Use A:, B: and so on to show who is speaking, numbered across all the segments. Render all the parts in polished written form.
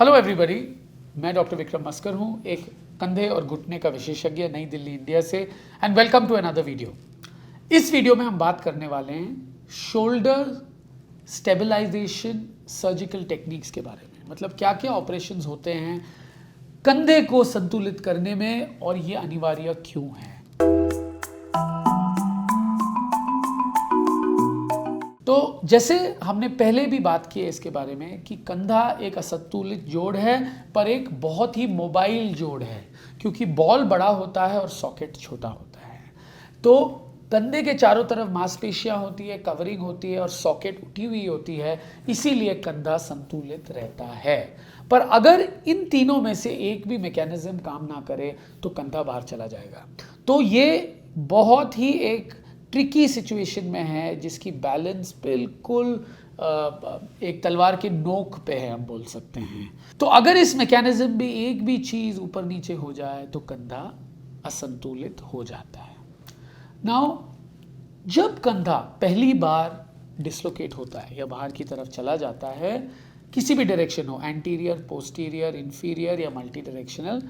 A: Hello everybody, मैं doctor Vikram Maskar हूँ, एक कंधे और घुटने का विशेषज्ञ नई दिल्ली इंडिया से। And welcome to another video. इस वीडियो में हम बात करने वाले हैं शोल्डर स्टेबलाइजेशन सर्जिकल टेक्निक्स के बारे में। मतलब क्या क्या ऑपरेशंस होते हैं कंधे को संतुलित करने में और ये अनिवार्य क्यों है। तो जैसे हमने पहले भी बात की है इसके बारे में कि कंधा एक असंतुलित जोड़ है, पर एक बहुत ही मोबाइल जोड़ है, क्योंकि बॉल बड़ा होता है और सॉकेट छोटा होता है। तो कंधे के चारों तरफ मांसपेशियां होती है, कवरिंग होती है और सॉकेट उठी हुई होती है, इसीलिए कंधा संतुलित रहता है। पर अगर इन तीनों में से एक भी मैकेनिज्म काम ना करे तो कंधा बाहर चला जाएगा। तो ये बहुत ही एक ट्रिकी सिचुएशन में है, जिसकी बैलेंस बिल्कुल एक तलवार के नोक पे है, हम बोल सकते हैं। तो अगर इस मैकेनिज्म में एक भी चीज़ ऊपर नीचे हो जाए तो कंधा असंतुलित हो जाता है। नाउ जब कंधा पहली बार डिस्लोकेट होता है या बाहर की तरफ चला जाता है, किसी भी डायरेक्शन हो, एंटीरियर, पोस्टीरियर, इंफीरियर या मल्टी डायरेक्शनल,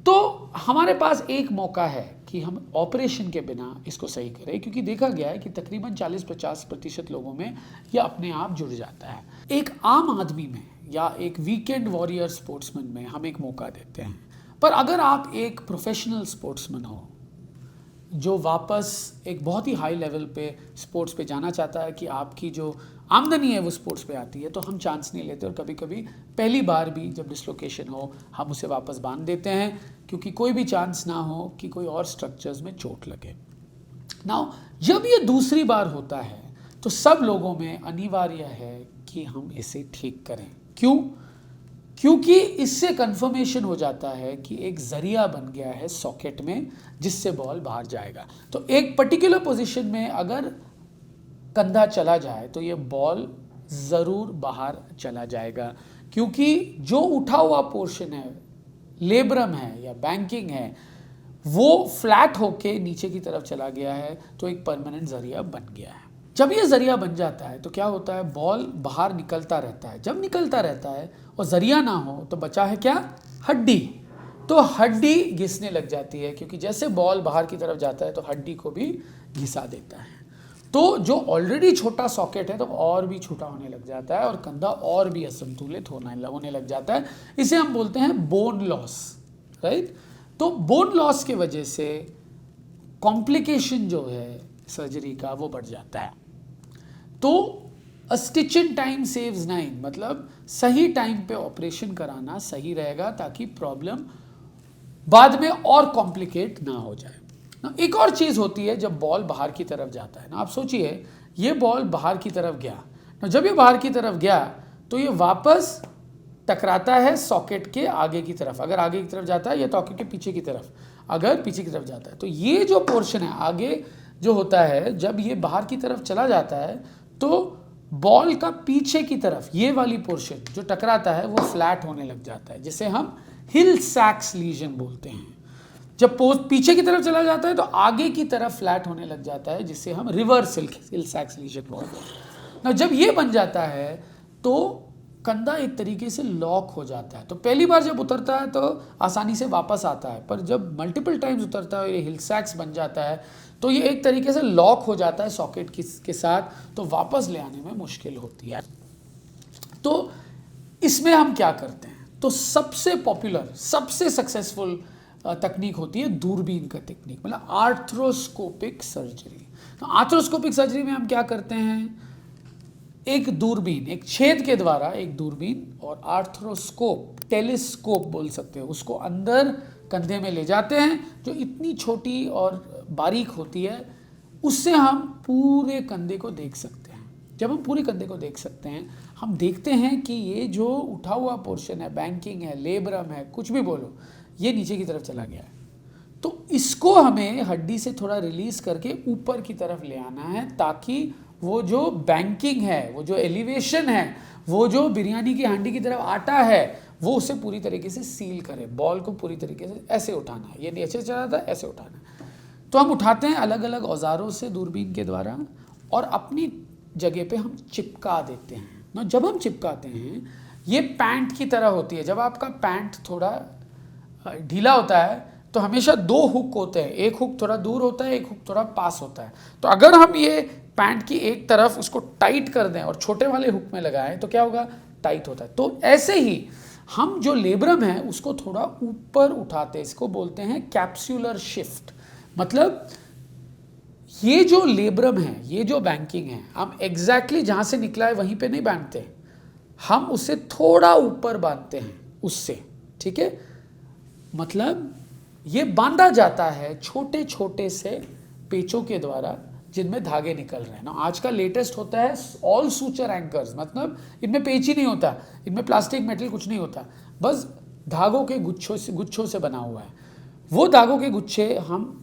A: तो हमारे पास एक मौका है कि हम ऑपरेशन के बिना इसको सही करें, क्योंकि देखा गया है कि तकरीबन 40-50% लोगों में यह अपने आप जुड़ जाता है। एक आम आदमी में या एक वीकेंड वॉरियर स्पोर्ट्समैन में हम एक मौका देते हैं, पर अगर आप एक प्रोफेशनल स्पोर्ट्समैन हो जो वापस एक बहुत ही हाई लेवल पे स्पोर्ट्स पे जाना चाहता है कि आपकी जो आमदनी है वो स्पोर्ट्स पे आती है, तो हम चांस नहीं लेते और कभी कभी पहली बार भी जब डिस्लोकेशन हो हम उसे वापस बांध देते हैं, क्योंकि कोई भी चांस ना हो कि कोई और स्ट्रक्चर्स में चोट लगे। नाउ जब ये दूसरी बार होता है तो सब लोगों में अनिवार्य है कि हम इसे ठीक करें। क्यों? क्योंकि इससे कंफर्मेशन हो जाता है कि एक जरिया बन गया है सॉकेट में जिससे बॉल बाहर जाएगा। तो एक पर्टिकुलर पोजीशन में अगर कंधा चला जाए तो ये बॉल ज़रूर बाहर चला जाएगा, क्योंकि जो उठा हुआ पोर्शन है, लेब्रम है या बैंकिंग है, वो फ्लैट होके नीचे की तरफ चला गया है, तो एक परमानेंट जरिया बन गया है। जब ये जरिया बन जाता है तो क्या होता है, बॉल बाहर निकलता रहता है। जब निकलता रहता है और जरिया ना हो तो बचा है क्या? हड्डी। तो हड्डी घिसने लग जाती है, क्योंकि जैसे बॉल बाहर की तरफ जाता है तो हड्डी को भी घिसा देता है। तो जो ऑलरेडी छोटा सॉकेट है तो और भी छोटा होने लग जाता है और कंधा और भी असंतुलित होने लग जाता है। इसे हम बोलते हैं बोन लॉस, राइट। तो बोन लॉस के वजह से कॉम्प्लिकेशन जो है सर्जरी का वो बढ़ जाता है। तो अ स्टिच इन टाइम सेव्स 9, मतलब सही टाइम पे ऑपरेशन कराना सही रहेगा, ताकि प्रॉब्लम बाद में और कॉम्प्लिकेट ना हो जाए ना। एक और चीज़ होती है जब बॉल बाहर की तरफ जाता है ना, आप सोचिए ये बॉल बाहर की तरफ गया ना, जब ये बाहर की तरफ गया तो ये वापस टकराता है सॉकेट के आगे की तरफ। अगर आगे की तरफ जाता है या सॉकेट के पीछे की तरफ, अगर पीछे की तरफ जाता है तो ये जो पोर्शन है आगे जो होता है, जब ये बाहर की तरफ चला जाता है तो बॉल का पीछे की तरफ ये वाली पोर्शन जो टकराता है वो फ्लैट होने लग जाता है, जिसे हम हिल सैक्स लीजन बोलते हैं। जब पीछे की तरफ चला जाता है तो आगे की तरफ फ्लैट होने लग जाता है, जिसे हम रिवर्स हिल सैक्स लीजन बोलते हैं ना। जब ये बन जाता है तो कंधा एक तरीके से लॉक हो जाता है। तो पहली बार जब उतरता है तो आसानी से वापस आता है, पर जब मल्टीपल टाइम्स उतरता है और ये हिल सैक्स बन जाता है तो ये एक तरीके से लॉक हो जाता है सॉकेट के साथ, तो वापस ले आने में मुश्किल होती है। तो इसमें हम क्या करते हैं, तो सबसे पॉपुलर, सबसे सक्सेसफुल तकनीक होती है दूरबीन का टेक्निक, मतलब आर्थ्रोस्कोपिक सर्जरी। तो आर्थ्रोस्कोपिक सर्जरी में हम क्या करते हैं, एक दूरबीन, एक छेद के द्वारा एक दूरबीन और आर्थ्रोस्कोप, टेलीस्कोप बोल सकते हो, उसको अंदर कंधे में ले जाते हैं, जो इतनी छोटी और बारीक होती है, उससे हम पूरे कंधे को देख सकते हैं। जब हम पूरे कंधे को देख सकते हैं, हम देखते हैं कि ये जो उठा हुआ पोर्शन है, बैंकिंग है, लेब्रम है, कुछ भी बोलो, ये नीचे की तरफ चला गया है। तो इसको हमें हड्डी से थोड़ा रिलीज करके ऊपर की तरफ ले आना है, ताकि वो जो बैंकिंग है, वो जो एलिवेशन है, वो जो बिरयानी की हांडी की तरफ आटा है, वो उसे पूरी तरीके से सील करे। बॉल को पूरी तरीके से ऐसे उठाना है, ये नहीं ऐसे चला था, ऐसे उठाना है। तो हम उठाते हैं अलग अलग औजारों से दूरबीन के द्वारा और अपनी जगह पे हम चिपका देते हैं ना। जब हम चिपकाते हैं ये पैंट की तरह होती है। जब आपका पैंट थोड़ा ढीला होता है तो हमेशा दो हुक होते हैं, एक हुक थोड़ा दूर होता है, एक हुक थोड़ा पास होता है। तो अगर हम ये पैंट की एक तरफ उसको टाइट कर दें और छोटे वाले हुक में लगाएं तो क्या होगा, टाइट होता है। तो ऐसे ही हम जो लेब्रम है उसको थोड़ा ऊपर उठाते हैं, इसको बोलते हैं कैप्सूलर शिफ्ट। मतलब ये जो लेब्रम है, ये जो बैंकिंग है, हम एग्जैक्टली जहां से निकला है वहीं पे नहीं बांधते, हम उसे थोड़ा ऊपर बांधते हैं उससे, ठीक है। मतलब ये बांधा जाता है छोटे छोटे से पेचों के द्वारा जिनमें धागे निकल रहे हैं ना। आज का लेटेस्ट होता है ऑल सूचर एंकर्स, मतलब इनमें पेच ही नहीं होता, इनमें प्लास्टिक मेटल कुछ नहीं होता, बस धागों के गुच्छों से बना हुआ है। वो धागों के गुच्छे हम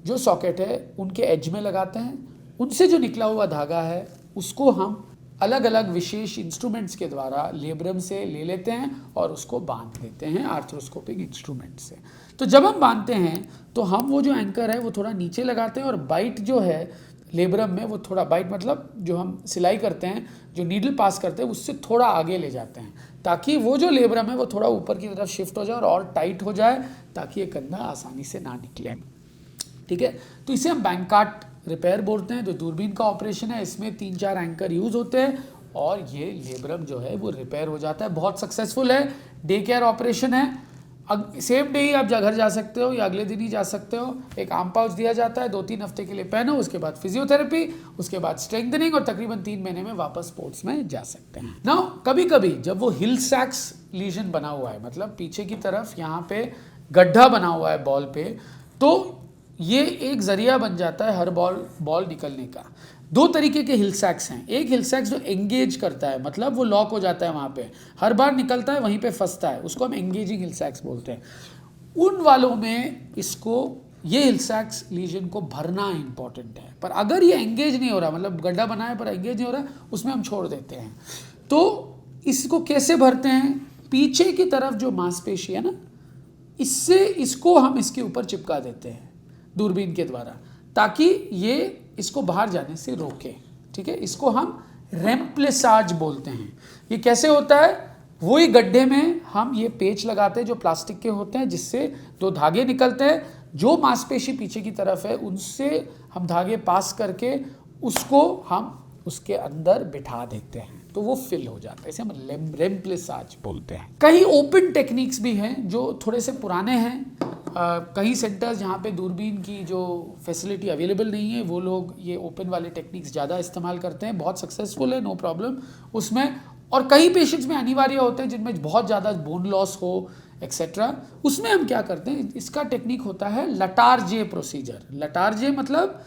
A: जो सॉकेट है उनके एज में लगाते हैं, उनसे जो निकला हुआ धागा है उसको हम अलग अलग विशेष इंस्ट्रूमेंट्स के द्वारा लेब्रम से ले लेते हैं और उसको बांध देते हैं आर्थ्रोस्कोपिक इंस्ट्रूमेंट से। तो जब हम बांधते हैं तो हम वो जो एंकर है वो थोड़ा नीचे लगाते हैं और बाइट जो है लेब्रम में वो थोड़ा, बाइट मतलब जो हम सिलाई करते हैं, जो नीडल पास करते हैं उससे थोड़ा आगे ले जाते हैं ताकि वो जो लेब्रम है वो थोड़ा ऊपर की तरफ शिफ्ट हो जाए और टाइट हो जाए ताकि ये कंधा आसानी से ना निकले, ठीक है। तो इसे हम बैंकाट रिपेयर बोलते हैं। जो दूरबीन का ऑपरेशन है इसमें 3-4 एंकर यूज होते हैं और ये लेब्रम जो है वो रिपेयर हो जाता है। बहुत सक्सेसफुल है, डे केयर ऑपरेशन है। सेम डे ही आप घर जा सकते हो या अगले दिन ही जा सकते हो। एक आर्म पाउच दिया जाता है, 2-3 हफ्ते के लिए पहनो, उसके बाद फिजियोथेरेपी, उसके बाद स्ट्रेंथनिंग और तकरीबन 3 महीने में वापस स्पोर्ट्स में जा सकते हैं। नाउ कभी कभी जब वो हिल सैक्स लीजन बना हुआ है, मतलब पीछे की तरफ यहाँ पे गड्ढा बना हुआ है बॉल पे, तो ये एक जरिया बन जाता है हर बॉल निकलने का। 2 तरीके के हिल सैक्स हैं। एक हिल सैक्स जो एंगेज करता है, मतलब वो लॉक हो जाता है वहाँ पे, हर बार निकलता है वहीं पे फंसता है, उसको हम एंगेजिंग हिल सैक्स बोलते हैं। उन वालों में इसको, ये हिल सैक्स लीजन को भरना इंपॉर्टेंट है। पर अगर ये एंगेज नहीं हो रहा, मतलब गड्ढा बना है पर एंगेज नहीं हो रहा, उसमें हम छोड़ देते हैं। तो इसको कैसे भरते हैं, पीछे की तरफ जो मांसपेशी है ना, इससे इसको हम इसके ऊपर चिपका देते हैं दूरबीन के द्वारा ताकि ये इसको बाहर जाने से रोके, ठीक है। इसको हम रेम्प्लेसाज बोलते हैं। ये कैसे होता है, वही गड्ढे में हम ये पेच लगाते हैं जो प्लास्टिक के होते हैं, जिससे 2 धागे निकलते हैं, जो मांसपेशी पीछे की तरफ है उनसे हम धागे पास करके उसको हम उसके अंदर बिठा देते हैं तो वो फिल हो जाता है। इसे हम रेम्प्लेसाज बोलते हैं। कई ओपन टेक्निक्स भी हैं जो थोड़े से पुराने हैं। कई सेंटर्स जहाँ पे दूरबीन की जो फैसिलिटी अवेलेबल नहीं है वो लोग ये ओपन वाले टेक्निक्स ज़्यादा इस्तेमाल करते हैं, बहुत सक्सेसफुल है, नो प्रॉब्लम उसमें। और कई पेशेंट्स में अनिवार्य होते हैं जिनमें बहुत ज़्यादा बोन लॉस हो एक्सेट्रा, उसमें हम क्या करते हैं, इसका टेक्निक होता है लटारजे प्रोसीजर। लटारजे मतलब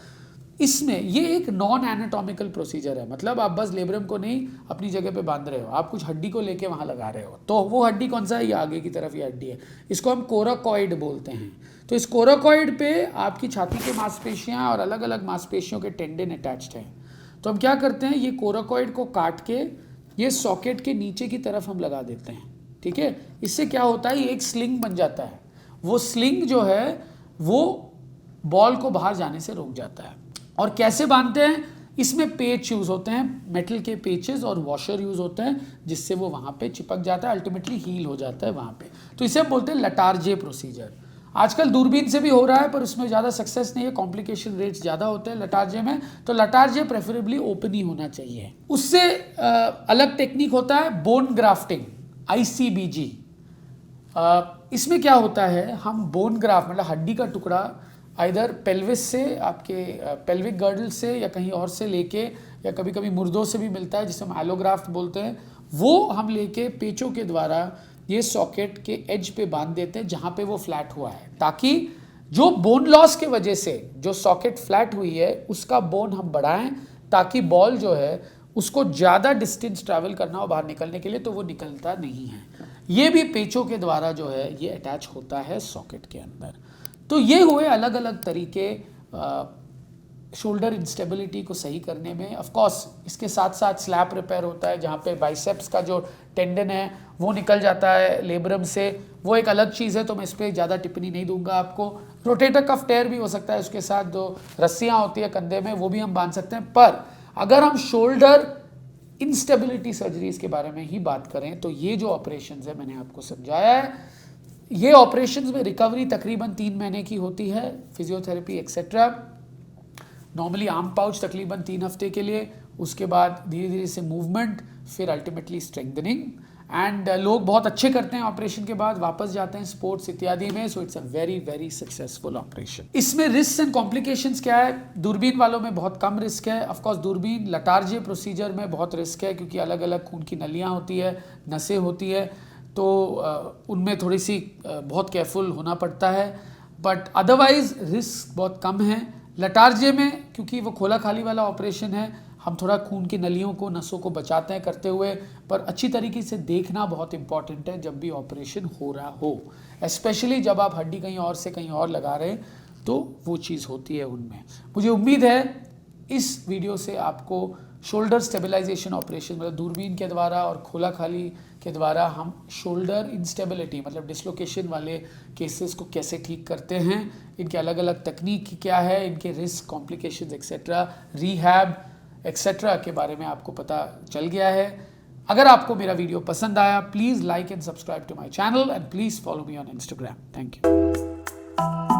A: इसमें ये एक नॉन एनाटॉमिकल प्रोसीजर है, मतलब आप बस लेब्रम को नहीं अपनी जगह पे बांध रहे हो, आप कुछ हड्डी को लेके वहाँ लगा रहे हो। तो वो हड्डी कौन सा है, ये आगे की तरफ ये हड्डी है, इसको हम कोराकॉइड बोलते हैं। तो इस कोराकॉइड पे आपकी छाती के मांसपेशियाँ और अलग अलग मांसपेशियों के टेंडन अटैच्ड हैं। तो हम क्या करते हैं, ये कोराकॉइड को काट के ये सॉकेट के नीचे की तरफ हम लगा देते हैं, ठीक है। इससे क्या होता है, ये एक स्लिंग बन जाता है। वो स्लिंग जो है वो बॉल को बाहर जाने से रोक जाता है। और कैसे बांधते हैं, इसमें पेच यूज़ होते हैं, मेटल के पेचेस और वॉशर यूज़ होते हैं, जिससे वो वहाँ पे चिपक जाता है, अल्टीमेटली हील हो जाता है वहाँ पे। तो इसे हम बोलते हैं लटारजे प्रोसीजर। आजकल दूरबीन से भी हो रहा है पर उसमें ज़्यादा सक्सेस नहीं है, कॉम्प्लिकेशन रेट्स ज़्यादा होते हैं लटारजे में। तो लटारजे प्रेफरेबली ओपन ही होना चाहिए। उससे अलग टेक्निक होता है बोन ग्राफ्टिंग, ICBG। इसमें क्या होता है, हम बोन ग्राफ्ट मतलब हड्डी का टुकड़ा आइदर पेल्विस से, आपके पेल्विक गर्डल से या कहीं और से लेके, या कभी कभी मुर्दों से भी मिलता है जिसे हम एलोग्राफ्ट बोलते हैं, वो हम लेके पेचों के द्वारा ये सॉकेट के एज पे बांध देते हैं जहाँ पे वो फ्लैट हुआ है, ताकि जो बोन लॉस के वजह से जो सॉकेट फ्लैट हुई है उसका बोन हम बढ़ाएं, ताकि बॉल जो है उसको ज़्यादा डिस्टेंस ट्रैवल करना हो बाहर निकलने के लिए, तो वो निकलता नहीं है। ये भी पेचों के द्वारा जो है ये अटैच होता है सॉकेट के अंदर। तो ये हुए अलग अलग तरीके शोल्डर इंस्टेबिलिटी को सही करने में। ऑफ कोर्स इसके साथ साथ स्लैप रिपेयर होता है, जहाँ पे बाइसेप्स का जो टेंडन है वो निकल जाता है लेब्रम से, वो एक अलग चीज़ है, तो मैं इस पर ज़्यादा टिप्पणी नहीं दूंगा आपको। रोटेटर कफ टेयर भी हो सकता है, उसके साथ जो रस्सियाँ होती है कंधे में वो भी हम बांध सकते हैं। पर अगर हम शोल्डर इंस्टेबिलिटी सर्जरीज के बारे में ही बात करें तो ये जो ऑपरेशंस है मैंने आपको समझाया है, ये ऑपरेशंस में रिकवरी तकरीबन 3 महीने की होती है, physiotherapy etcetera. Normally arm pouch तकरीबन 3 हफ्ते के लिए, उसके बाद धीरे धीरे से मूवमेंट, फिर अल्टीमेटली स्ट्रेंथनिंग। एंड लोग बहुत अच्छे करते हैं ऑपरेशन के बाद, वापस जाते हैं स्पोर्ट्स इत्यादि में। So it's a very very successful operation. इसमें रिस्क एंड कॉम्प्लिकेशंस क्या है? दूरबीन वालों में बहुत कम रिस्क है। ऑफकोर्स दूरबीन लटारजे प्रोसीजर में बहुत रिस्क है, क्योंकि अलग अलग खून की नलियाँ होती है, नसें होती है, तो उनमें थोड़ी सी बहुत केयरफुल होना पड़ता है। बट अदरवाइज रिस्क बहुत कम है। लटारजे में क्योंकि वो खोला खाली वाला ऑपरेशन है, हम थोड़ा खून की नलियों को, नसों को बचाते हैं करते हुए, पर अच्छी तरीके से देखना बहुत इंपॉर्टेंट है जब भी ऑपरेशन हो रहा हो, स्पेशली जब आप हड्डी कहीं और से कहीं और लगा रहे हैं, तो वो चीज़ होती है उनमें। मुझे उम्मीद है इस वीडियो से आपको शोल्डर स्टेबलाइजेशन ऑपरेशन, मतलब दूरबीन के द्वारा और खोला खाली के द्वारा हम शोल्डर इंस्टेबिलिटी मतलब डिसलोकेशन वाले केसेस को कैसे ठीक करते हैं, इनके अलग अलग तकनीक क्या है, इनके risk, complications etcetera, rehab etcetera के बारे में आपको पता चल गया है। अगर आपको मेरा वीडियो पसंद आया, please like and subscribe to my channel and please follow me on Instagram. Thank you.